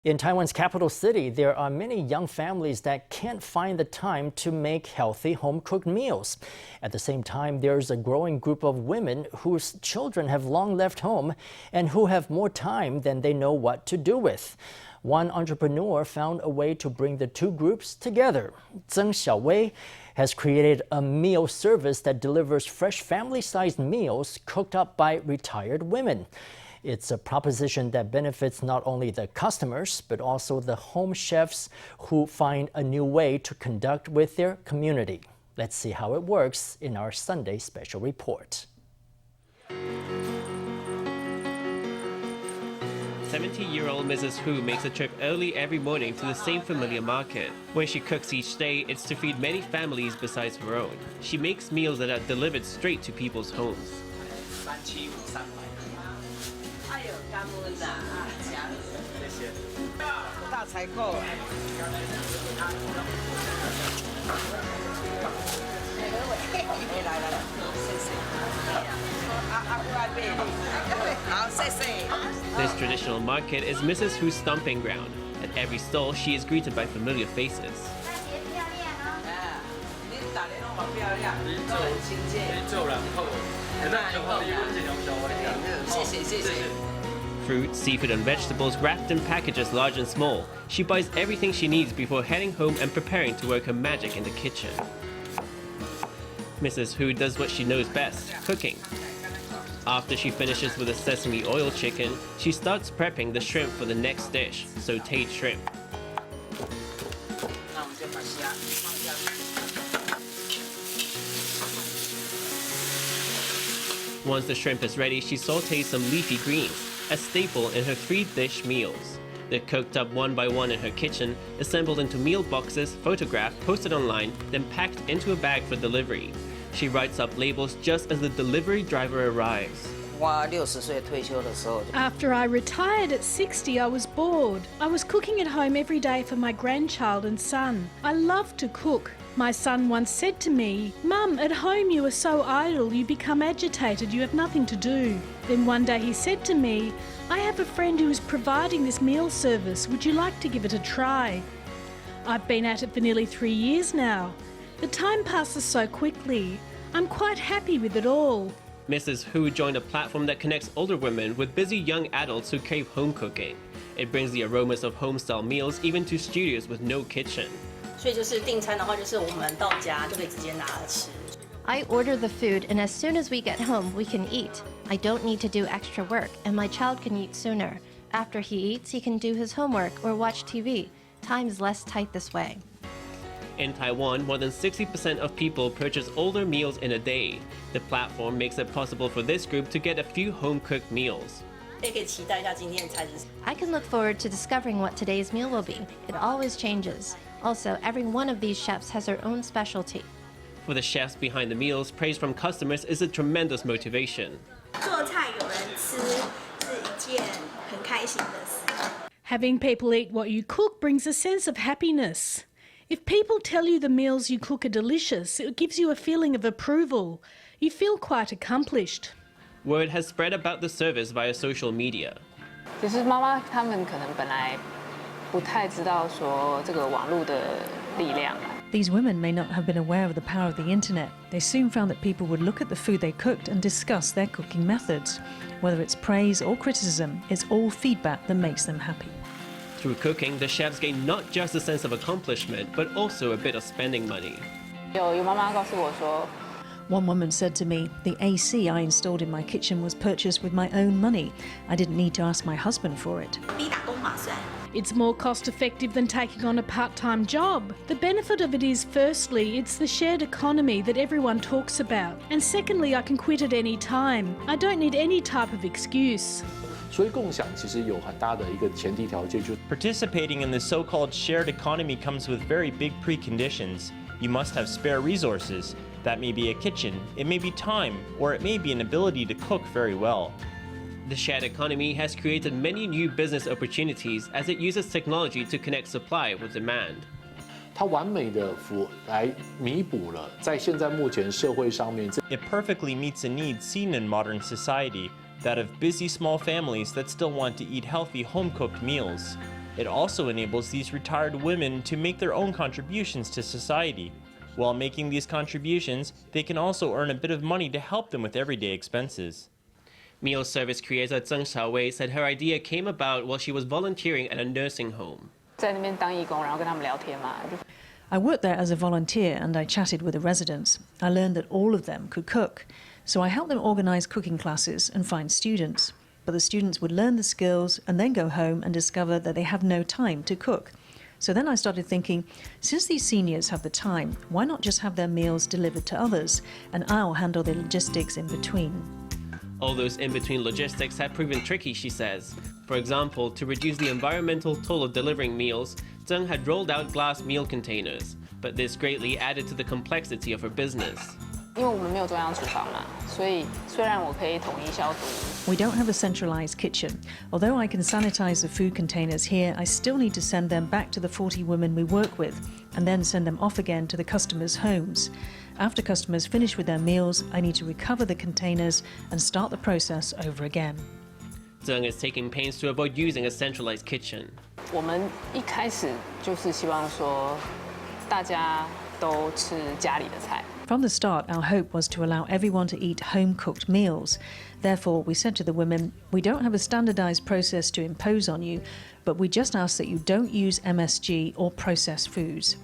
In Taiwan's capital city, there are many young families that can't find the time to make healthy home-cooked meals. At the same time, there's a growing group of women whose children have long left home and who have more time than they know what to do with. One entrepreneur found a way to bring the two groups together. Tseng Hsiao-wei has created a meal service that delivers fresh family-sized meals cooked up by retired women. It's a proposition that benefits not only the customers, but also the home chefs who find a new way to conduct with their community. Let's see how it works in our Sunday special report. 70-year-old Mrs. Hu makes a trip early every morning to the same familiar market. When she cooks each day, it's to feed many families besides her own. She makes meals that are delivered straight to people's homes. This traditional market is Mrs. Hu's stomping ground. At every stall, she is greeted by familiar faces. Fruit, seafood and vegetables wrapped in packages large and small. She buys everything she needs before heading home and preparing to work her magic in the kitchen. Mrs. Hu does what she knows best, cooking. After she finishes with a sesame oil chicken, she starts prepping the shrimp for the next dish, sautéed shrimp. Once the shrimp is ready, she sautés some leafy greens, a staple in her 3-dish meals. They're cooked up one by one in her kitchen, assembled into meal boxes, photographed, posted online, then packed into a bag for delivery. She writes up labels just as the delivery driver arrives. After I retired at 60, I was bored. I was cooking at home every day for my grandchild and son. I love to cook. My son once said to me, "Mum, at home you are so idle, you become agitated, you have nothing to do." Then one day he said to me, "I have a friend who is providing this meal service. Would you like to give it a try?" I've been at it for nearly 3 years now. The time passes so quickly. I'm quite happy with it all. Mrs. Hu joined a platform that connects older women with busy young adults who crave home cooking. It brings the aromas of home-style meals even to studios with no kitchen. I order the food, and as soon as we get home, we can eat. I don't need to do extra work, and my child can eat sooner. After he eats, he can do his homework or watch TV. Time is less tight this way. In Taiwan, more than 60% of people purchase older meals in a day. The platform makes it possible for this group to get a few home-cooked meals. I can look forward to discovering what today's meal will be. It always changes. Also, every one of these chefs has their own specialty. For the chefs behind the meals, praise from customers is a tremendous motivation. Having people eat what you cook brings a sense of happiness. If people tell you the meals you cook are delicious, it gives you a feeling of approval. You feel quite accomplished. Word has spread about the service via social media. 其实妈妈她们可能本来不太知道说这个网络的力量。 These women may not have been aware of the power of the internet. They soon found that people would look at the food they cooked and discuss their cooking methods. Whether it's praise or criticism, it's all feedback that makes them happy. Through cooking, the chefs gain not just a sense of accomplishment, but also a bit of spending money. 有妈妈告诉我说。 One woman said to me, "The AC I installed in my kitchen was purchased with my own money. I didn't need to ask my husband for it." It's more cost-effective than taking on a part-time job. The benefit of it is, firstly, it's the shared economy that everyone talks about. And secondly, I can quit at any time. I don't need any type of excuse. Participating in the so-called shared economy comes with very big preconditions. You must have spare resources. That may be a kitchen, it may be time, or it may be an ability to cook very well. The shared economy has created many new business opportunities as it uses technology to connect supply with demand. 它完美的来弥补了在现在目前社会上面。It perfectly meets a need seen in modern society, that of busy small families that still want to eat healthy home-cooked meals. It also enables these retired women to make their own contributions to society. While making these contributions, they can also earn a bit of money to help them with everyday expenses. Meal service creator Tseng Hsiao-wei said her idea came about while she was volunteering at a nursing home. 在那边当义工，然后跟他们聊天嘛。 I worked there as a volunteer and I chatted with the residents. I learned that all of them could cook. So I helped them organise cooking classes and find students. But the students would learn the skills and then go home and discover that they have no time to cook. So then I started thinking, since these seniors have the time, why not just have their meals delivered to others and I'll handle the logistics in between. All those in-between logistics have proven tricky, she says. For example, to reduce the environmental toll of delivering meals, Tseng had rolled out glass meal containers, but this greatly added to the complexity of her business. 因为我们没有中央厨房嘛，所以虽然我可以统一消毒。 We don't have a centralised kitchen. Although I can sanitise the food containers here, I still need to send them back to the 40 women we work with and then send them off again to the customers' homes. After customers finish with their meals, I need to recover the containers and start the process over again. Tseng is taking pains to avoid using a centralized kitchen. 我们一开始就是希望说，大家都吃家里的菜。 From the start, our hope was to allow everyone to eat home-cooked meals. Therefore, we said to the women, we don't have a standardised process to impose on you, but we just ask that you don't use MSG or processed foods.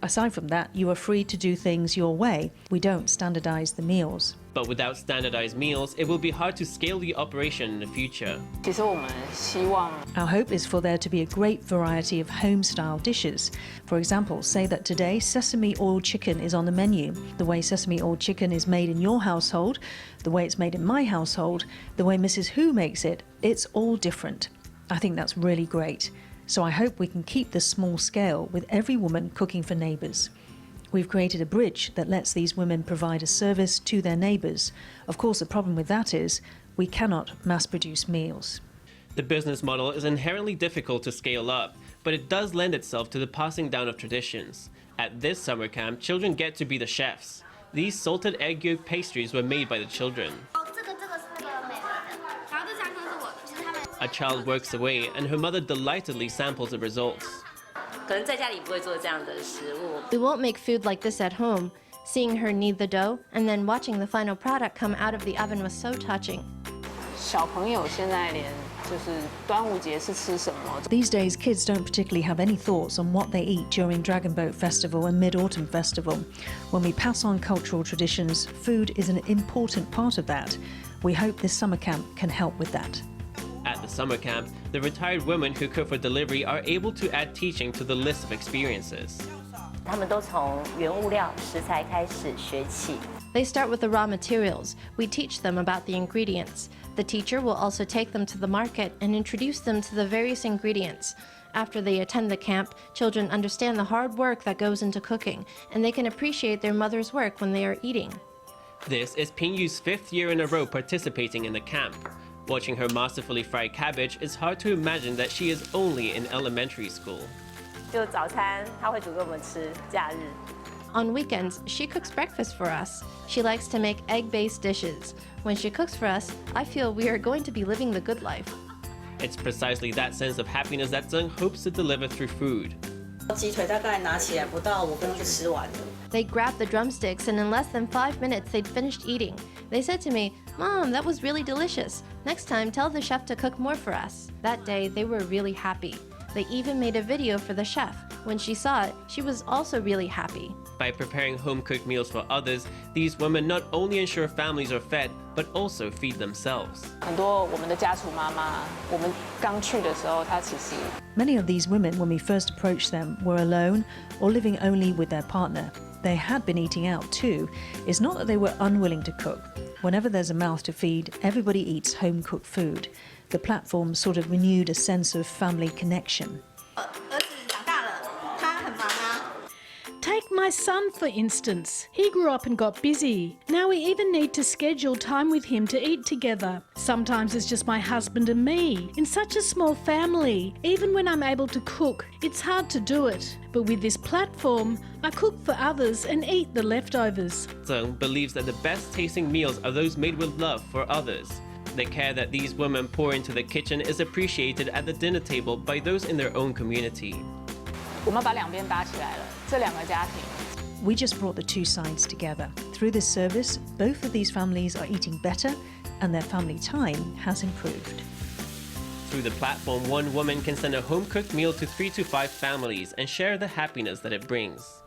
Aside from that, you are free to do things your way. We don't standardise the meals. But without standardized meals, it will be hard to scale the operation in the future. 其实我们希望 Our hope is for there to be a great variety of home-style dishes. For example, say that today sesame oil chicken is on the menu. The way sesame oil chicken is made in your household, the way it's made in my household, the way Mrs. Hu makes it, it's all different. I think that's really great. So I hope we can keep the small scale with every woman cooking for neighbours. We've created a bridge that lets these women provide a service to their neighbours. Of course, the problem with that is we cannot mass-produce meals. The business model is inherently difficult to scale up, but it does lend itself to the passing down of traditions. At this summer camp, children get to be the chefs. These salted egg yolk pastries were made by the children. A child works away, and her mother delightedly samples the results. We won't make food like this at home. Seeing her knead the dough and then watching the final product come out of the oven was so touching. 小朋友现在连就是端午节是吃什么？ These days, kids don't particularly have any thoughts on what they eat during Dragon Boat Festival and Mid-Autumn Festival. When we pass on cultural traditions, food is an important part of that. We hope this summer camp can help with that. At the summer camp, the retired women who cook for delivery are able to add teaching to the list of experiences. They start with the raw materials. We teach them about the ingredients. The teacher will also take them to the market and introduce them to the various ingredients. After they attend the camp, children understand the hard work that goes into cooking, and they can appreciate their mother's work when they are eating. This is Pingyu's 5th year in a row participating in the camp. Watching her masterfully fry cabbage, it's hard to imagine that she is only in elementary school. On weekends, she cooks breakfast for us. She likes to make egg-based dishes. When she cooks for us, I feel we are going to be living the good life. It's precisely that sense of happiness that Tseng hopes to deliver through food. They grabbed the drumsticks, and in less than 5 minutes, they'd finished eating. They said to me, "Mom, that was really delicious. Next time, tell the chef to cook more for us." That day, they were really happy. They even made a video for the chef. When she saw it, she was also really happy. By preparing home-cooked meals for others, these women not only ensure families are fed, but also feed themselves. 很多我们的家厨妈妈，我们刚去的时候，她其实 Many of these women, when we first approached them, were alone or living only with their partner. They had been eating out too. It's not that they were unwilling to cook. Whenever there's a mouth to feed, everybody eats home-cooked food. The platform sort of renewed a sense of family connection. Take my son, for instance. He grew up and got busy. Now we even need to schedule time with him to eat together. Sometimes it's just my husband and me. In such a small family, even when I'm able to cook, it's hard to do it. But with this platform, I cook for others and eat the leftovers. Tseng believes that the best tasting meals are those made with love for others. The care that these women pour into the kitchen is appreciated at the dinner table by those in their own community. 我们把两边搭起来了，这两个家庭。 We just brought the two sides together. Through this service, both of these families are eating better and their family time has improved. Through the platform, one woman can send a home-cooked meal to 3 to 5 families and share the happiness that it brings.